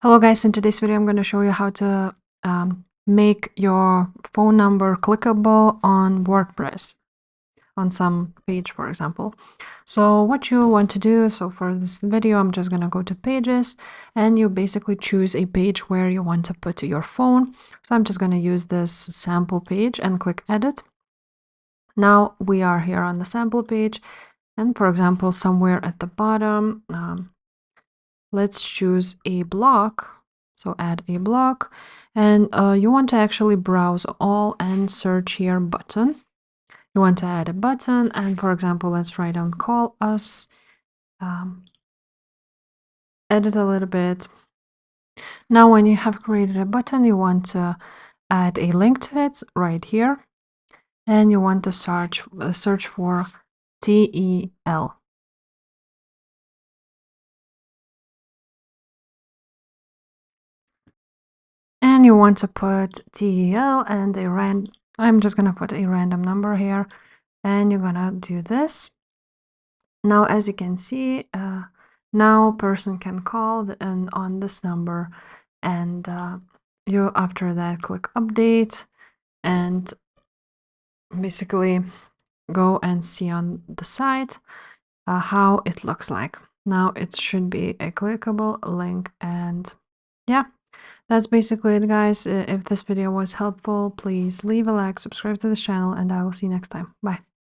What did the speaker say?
Hello guys, in today's video I'm going to show you how to make your phone number clickable on WordPress on some page, for example. So what you want to do, so for this video I'm just going to go to pages and you basically choose a page where you want to put your phone. So I'm just going to use this sample page and click edit. Now we are here on the sample page, and for example somewhere at the bottom let's choose a block. So add a block, and you want to actually browse all and search here button. You want to add a button, and for example, let's write down call us, edit a little bit. Now, when you have created a button, you want to add a link to it right here, and you want to search for TEL. And you want to put TEL and I'm just going to put a random number here, and you're going to do this. Now, as you can see, now person can call and on this number, and you after that click update and basically go and see on the site how it looks like. Now it should be a clickable link, and yeah, that's basically it, guys. If this video was helpful, please leave a like, subscribe to this channel, and I will see you next time. Bye.